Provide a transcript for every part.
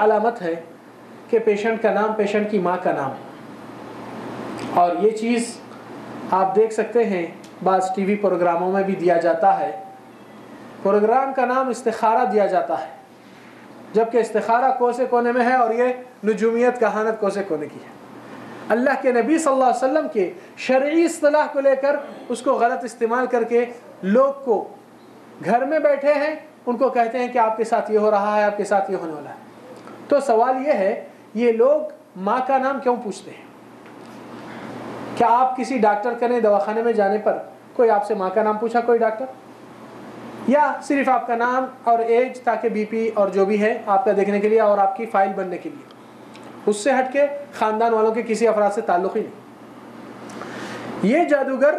علامت ہے کہ پیشنٹ کا نام پیشنٹ کی ماں کا نام، اور یہ چیز آپ دیکھ سکتے ہیں بعض ٹی وی پروگراموں میں بھی دیا جاتا ہے. پروگرام کا نام استخارہ دیا جاتا ہے، جبکہ استخارہ کوسے کونے میں ہے اور یہ نجومیت کہانت کوسے کونے کی ہے. اللہ کے نبی صلی اللہ علیہ وسلم کے شرعی اصطلاح کو لے کر اس کو غلط استعمال کر کے لوگ کو گھر میں بیٹھے ہیں ان کو کہتے ہیں کہ آپ کے ساتھ یہ ہو رہا ہے، آپ کے ساتھ یہ ہونے والا ہے. تو سوال یہ ہے، یہ لوگ ماں کا نام کیوں پوچھتے ہیں؟ کیا آپ کسی ڈاکٹر کے دواخانے میں جانے پر کوئی آپ سے ماں کا نام پوچھا کوئی ڈاکٹر؟ یا صرف آپ کا نام اور ایج تاکہ بی پی اور جو بھی ہے آپ کا دیکھنے کے لیے اور آپ کی فائل بننے کے لیے، اس سے ہٹ کے خاندان والوں کے کسی افراد سے تعلق ہی نہیں. یہ جادوگر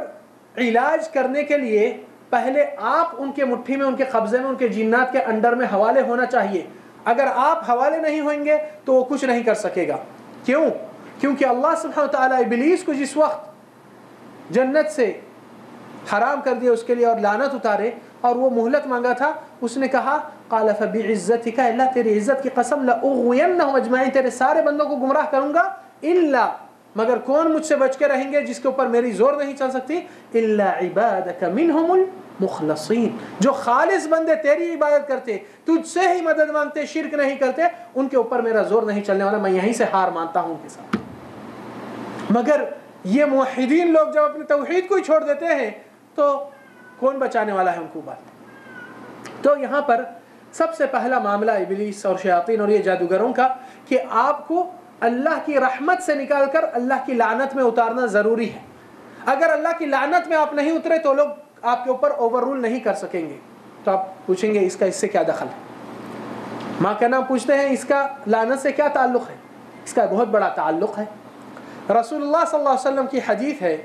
علاج کرنے کے لیے پہلے آپ ان کے مٹھی میں، ان کے قبضے میں، ان کے جنات کے انڈر میں حوالے ہونا چاہیے. اگر آپ حوالے نہیں ہوئیں گے تو وہ کچھ نہیں کر سکے گا. کیوں؟ کیونکہ اللہ سبحانہ وتعالی ابلیس کو جس وقت جنت سے حرام کر دیا اس کے لیے اور لعنت اتارے اور وہ مہلت مانگا تھا، اس نے کہا قال فبعزتک، اللہ تیری عزت کی قسم لاغوینہم اجمعین، تیرے سارے بندوں کو گمراہ کروں گا، الا مگر کون مجھ سے بچ کے رہیں گے جس کے اوپر میری زور نہیں چل سکتی، الا عبادک منہم المخلصین، جو خالص بندے تیری عبادت کرتے، تجھ سے ہی مدد مانگتے، شرک نہیں کرتے، ان کے اوپر میرا زور نہیں چلنے والا، میں یہیں سے ہار مانتا ہوں ان کے ساتھ. مگر یہ موحدین لوگ جب اپنے توحید کو ہی چھوڑ دیتے ہیں تو کون بچانے والا ہے ان کو بات. تو یہاں پر سب سے پہلا معاملہ ابلیس اور شیاطین اور یہ جادوگروں کا کہ آپ کو اللہ کی رحمت سے نکال کر اللہ کی لعنت میں اتارنا ضروری ہے. اگر اللہ کی لعنت میں آپ نہیں اترے تو لوگ آپ کے اوپر اوور رول نہیں کر سکیں گے. تو آپ پوچھیں گے اس کا اس سے کیا دخل ہے؟ ماں کا نام پوچھتے ہیں، اس کا لعنت سے کیا تعلق ہے؟ اس کا بہت بڑا تعلق ہے. رسول اللہ صلی اللہ علیہ وسلم کی حدیث ہے،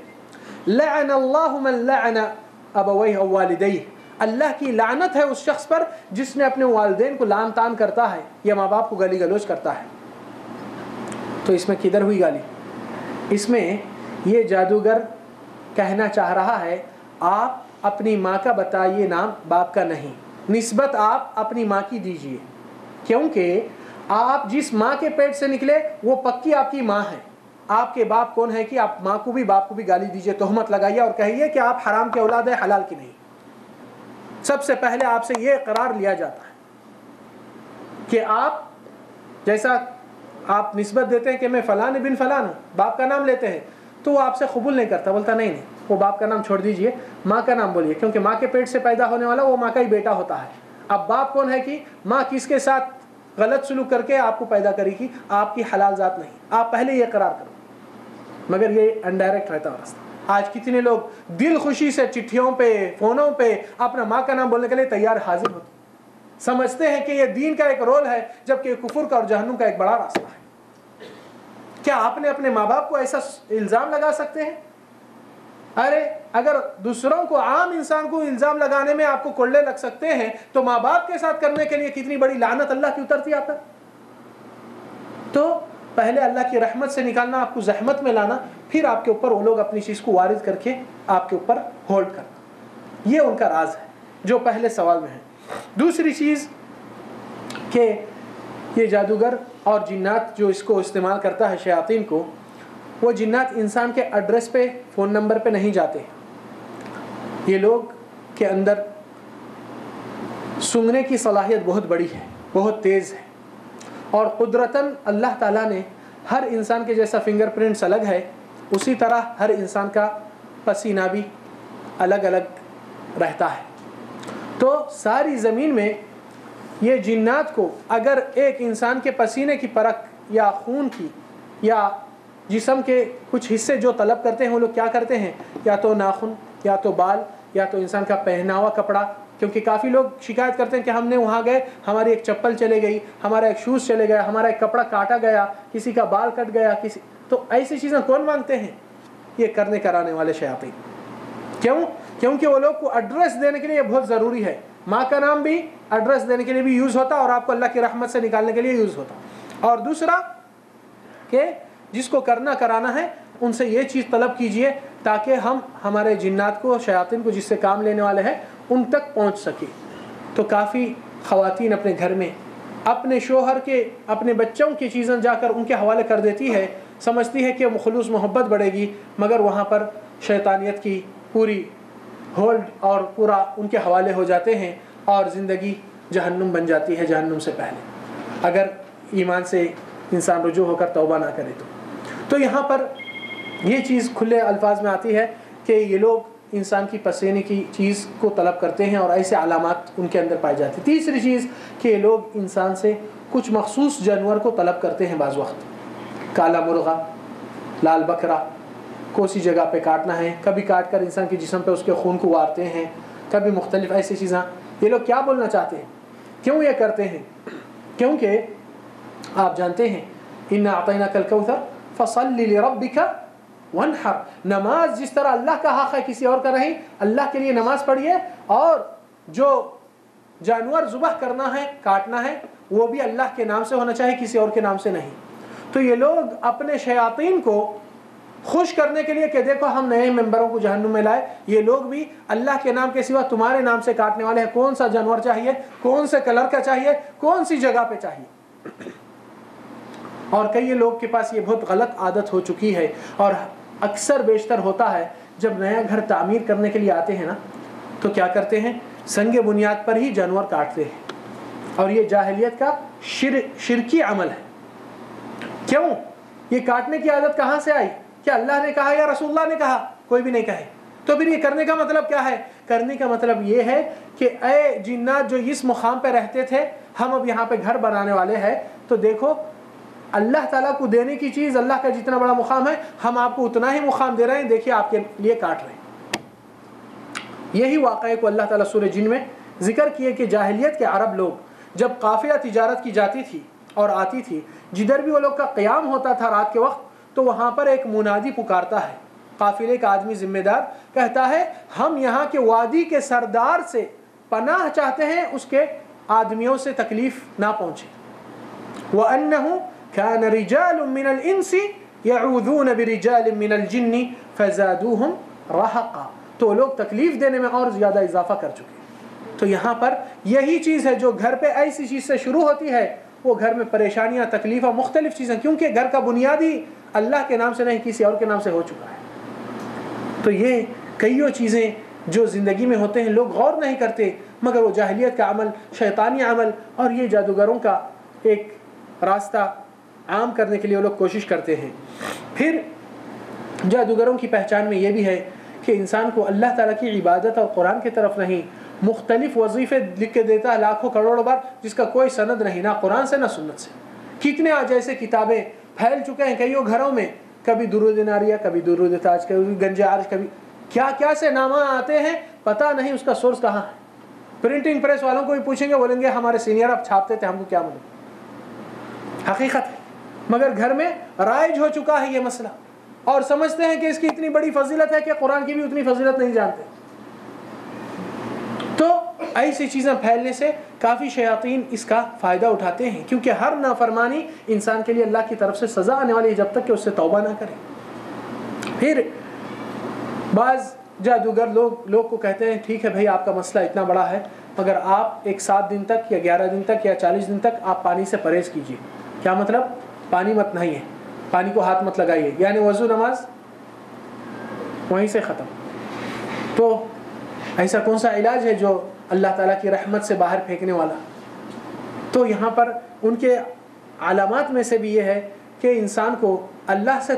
لعن اللہ من لعن ابویہ او والدیہ، اللہ کی لعنت ہے اس شخص پر جس نے اپنے والدین کو لعن طعن کرتا ہے یا ماں باپ کو گالی گلوچ کرتا ہے. تو اس میں کدھر ہوئی گالی؟ اس میں یہ جادوگر کہنا چاہ رہا ہے آپ اپنی ماں کا بتائیے نام، باپ کا نہیں. نسبت آپ اپنی ماں کی دیجئے، کیونکہ آپ جس ماں کے پیٹ سے نکلے وہ پکی آپ کی ماں ہے. آپ کے باپ کون ہے کہ آپ ماں کو بھی باپ کو بھی گالی دیجئے، تہمت لگائیے اور کہیے کہ آپ حرام کے اولاد ہیں، حلال کی نہیں. سب سے پہلے آپ سے یہ اقرار لیا جاتا ہے کہ آپ جیسا آپ نسبت دیتے ہیں کہ میں فلان بن فلان ہوں، باپ کا نام لیتے ہیں، تو وہ آپ سے قبول نہیں کرتا، بولتا نہیں وہ باپ کا نام چھوڑ دیجئے، ماں کا نام بولیے، کیونکہ ماں کے پیٹ سے پیدا ہونے والا وہ ماں کا ہی بیٹا ہوتا ہے. اب باپ کون ہے کہ ماں کس کے ساتھ غلط سلوک کر کے آپ کو پیدا کرے گی، آپ کی حلال ذات نہیں. آپ پہلے یہ اقرار کرو. مگر یہ انڈائریکٹ رہتا ہے راستہ. آج کتنے لوگ دل خوشی سے چٹھیوں پہ فونوں پہ اپنا ماں کا نام بولنے کے لیے تیار حاضر ہوتے، سمجھتے ہیں کہ یہ دین کا ایک رول ہے، جبکہ یہ کفر کا اور جہنم کا ایک بڑا راستہ ہے. کیا آپ نے اپنے ماں باپ کو ایسا الزام لگا سکتے ہیں؟ ارے اگر دوسروں کو، عام انسان کو الزام لگانے میں آپ کو کوڑے لگ سکتے ہیں تو ماں باپ کے ساتھ کرنے کے لیے کتنی بڑی لعنت اللہ کی اترتی آپ پر. تو پہلے اللہ کی رحمت سے نکالنا، آپ کو زحمت میں لانا، پھر آپ کے اوپر وہ لوگ اپنی چیز کو وارد کر کے آپ کے اوپر ہولڈ کرنا. یہ ان کا راز ہے جو پہلے سوال میں ہے. دوسری چیز کہ یہ جادوگر اور جنات جو اس کو استعمال کرتا ہے شیاطین کو، وہ جنات انسان کے ایڈریس پہ، فون نمبر پہ نہیں جاتے. یہ لوگ کے اندر سونگنے کی صلاحیت بہت بڑی ہے، بہت تیز ہے، اور قدرتاً اللہ تعالیٰ نے ہر انسان کے جیسا فنگر پرنٹس الگ ہے، اسی طرح ہر انسان کا پسینہ بھی الگ الگ رہتا ہے. تو ساری زمین میں یہ جنات کو اگر ایک انسان کے پسینے کی پرکھ یا خون کی یا جسم کے کچھ حصے جو طلب کرتے ہیں، وہ لوگ کیا کرتے ہیں، یا تو ناخن یا تو بال یا تو انسان کا پہناوا کپڑا. کیونکہ کافی لوگ شکایت کرتے ہیں کہ ہم نے وہاں گئے، ہماری ایک چپل چلے گئی، ہمارا ایک شوز چلے گیا، ہمارا ایک کپڑا کاٹا گیا، کسی کا بال کٹ گیا، کسی. تو ایسی چیزیں کون مانگتے ہیں؟ یہ کرنے کرانے والے شیاطین. کیوں؟ کیونکہ وہ لوگ کو ایڈریس دینے کے لیے بہت ضروری ہے. ماں کا نام بھی ایڈریس دینے کے لیے بھی یوز ہوتا اور آپ کو اللہ کی رحمت سے نکالنے کے لیے یوز ہوتا. اور دوسرا کہ جس کو کرنا کرانا ہے ان سے یہ چیز طلب کیجئے تاکہ ہم ہمارے جنات کو، شیاطین کو جس سے کام لینے والے ہیں ان تک پہنچ سکے. تو کافی خواتین اپنے گھر میں اپنے شوہر کے اپنے بچوں کی چیزیں جا کر ان کے حوالے کر دیتی ہے، سمجھتی ہے کہ خلوص محبت بڑھے گی، مگر وہاں پر شیطانیت کی پوری ہولڈ اور پورا ان کے حوالے ہو جاتے ہیں اور زندگی جہنم بن جاتی ہے جہنم سے پہلے، اگر ایمان سے انسان رجوع ہو کر توبہ نہ کرے تو یہاں پر یہ چیز کھلے الفاظ میں آتی ہے کہ یہ لوگ انسان کی پسینے کی چیز کو طلب کرتے ہیں اور ایسے علامات ان کے اندر پائی جاتی ہیں۔ تیسری چیز کہ یہ لوگ انسان سے کچھ مخصوص جانور کو طلب کرتے ہیں، بعض وقت کالا مرغا، لال بکرا، کوسی جگہ پہ کاٹنا ہے، کبھی کاٹ کر انسان کے جسم پہ اس کے خون کو وارتے ہیں، کبھی مختلف ایسی چیزیں۔ یہ لوگ کیا بولنا چاہتے ہیں، کیوں یہ کرتے ہیں؟ کیونکہ آپ جانتے ہیں اِنَّا أَعْطَيْنَاكَ الْكَوْثَرَ فَصَلِّ لِرَبِّكَ وَانْحَرْ، نماز جس طرح اللہ کا حق ہے کسی اور کا نہیں، اللہ کے لیے نماز پڑھیے، اور جو جانور ذبح کرنا ہے کاٹنا ہے وہ بھی اللہ کے نام سے ہونا چاہیے، کسی اور کے نام سے نہیں۔ تو یہ لوگ اپنے شیاطین کو خوش کرنے کے لیے کہ دیکھو ہم نئے ممبروں کو جہنم میں لائے، یہ لوگ بھی اللہ کے نام کے سوا تمہارے نام سے کاٹنے والے ہیں، کون سا جانور چاہیے، کون سے کلر کا چاہیے، کون سی جگہ پہ چاہیے۔ اور کئی لوگ کے پاس یہ بہت غلط عادت ہو چکی ہے، اور اکثر بیشتر ہوتا ہے جب نیا گھر تعمیر کرنے کے لیے آتے ہیں نا تو کیا کرتے ہیں، سنگ بنیاد پر ہی جانور کاٹتے ہیں، اور یہ جاہلیت کا شرکی عمل ہے۔ کیوں یہ کاٹنے کی عادت کہاں سے آئی؟ کیا اللہ نے کہا یا رسول اللہ نے کہا؟ کوئی بھی نہیں کہے۔ تو پھر یہ کرنے کا مطلب کیا ہے؟ کرنے کا مطلب یہ ہے کہ اے جنات جو اس مقام پہ رہتے تھے، ہم اب یہاں پہ گھر بنانے والے ہیں، تو دیکھو اللہ تعالیٰ کو دینے کی چیز اللہ کا جتنا بڑا مقام ہے، ہم آپ کو اتنا ہی مقام دے رہے ہیں، دیکھیے آپ کے لیے کاٹ رہے ہیں۔ یہی واقعے کو اللہ تعالیٰ سورہ جن میں ذکر کیے کہ جاہلیت کے عرب لوگ جب قافلہ تجارت کی جاتی تھی اور آتی تھی، جدھر بھی وہ لوگ کا قیام ہوتا تھا رات کے وقت، تو وہاں پر ایک منادی پکارتا ہے، قافلے کا آدمی ذمہ دار کہتا ہے ہم یہاں کے وادی کے سردار سے پناہ چاہتے ہیں، اس کے آدمیوں سے تکلیف نہ پہنچے۔ وَأَنَّهُ كَانَ رِجَالٌ مِّنَ الْإِنسِ يَعُوذُونَ بِرِجَالٍ مِّنَ الْجِنِّ فَزَادُوهُمْ رَهَقًا، تو لوگ تکلیف دینے میں اور زیادہ اضافہ کر چکے۔ تو یہاں پر یہی چیز ہے جو گھر پہ ایسی چیز سے شروع ہوتی ہے، وہ گھر میں پریشانیاں، تکلیف اور مختلف چیزیں، کیونکہ گھر کا بنیادی اللہ کے نام سے نہیں کسی اور کے نام سے ہو چکا ہے۔ تو یہ کئیوں چیزیں جو زندگی میں ہوتے ہیں لوگ غور نہیں کرتے، مگر وہ جاہلیت کا عمل، شیطانی عمل اور یہ جادوگروں کا ایک راستہ عام کرنے کے لیے وہ لوگ کوشش کرتے ہیں۔ پھر جادوگروں کی پہچان میں یہ بھی ہے کہ انسان کو اللہ تعالیٰ کی عبادت اور قرآن کی طرف نہیں، مختلف وظیفے لکھ کے دیتا ہے لاکھوں کروڑوں بار، جس کا کوئی سند نہیں، نہ قرآن سے نہ سنت سے۔ کتنے جیسے کتابیں پھیل چکے ہیں کئیوں گھروں میں، کبھی درود ناریہ، کبھی درود تاج، کبھی گنج عارج، کبھی کیا کیا سے نامہ آتے ہیں، پتہ نہیں اس کا سورس کہاں ہے۔ پرنٹنگ پریس والوں کو بھی پوچھیں گے، بولیں گے ہمارے سینئر اب چھاپتے تھے، ہم کو کیا معلوم۔ حقیقت ہے، مگر گھر میں رائج ہو چکا ہے یہ مسئلہ، اور سمجھتے ہیں کہ اس کی اتنی بڑی فضیلت ہے کہ قرآن کی بھی اتنی فضیلت نہیں جانتے۔ تو ایسی چیزیں پھیلنے سے کافی شیاطین اس کا فائدہ اٹھاتے ہیں، کیونکہ ہر نافرمانی انسان کے لیے اللہ کی طرف سے سزا آنے والی ہے جب تک کہ اس سے توبہ نہ کرے۔ پھر بعض جادوگر لوگ کو کہتے ہیں ٹھیک ہے بھائی آپ کا مسئلہ اتنا بڑا ہے، مگر آپ ایک 7 دن تک یا 11 دن تک یا 40 دن تک آپ پانی سے پرہیز کیجیے۔ کیا مطلب؟ پانی مت نہیں ہے، پانی کو ہاتھ مت لگائیے، یعنی وضو نماز وہیں سے ختم۔ تو ایسا کون سا علاج ہے جو اللہ تعالیٰ کی رحمت سے باہر پھینکنے والا؟ تو یہاں پر ان کے علامات میں سے بھی یہ ہے کہ انسان کو اللہ سے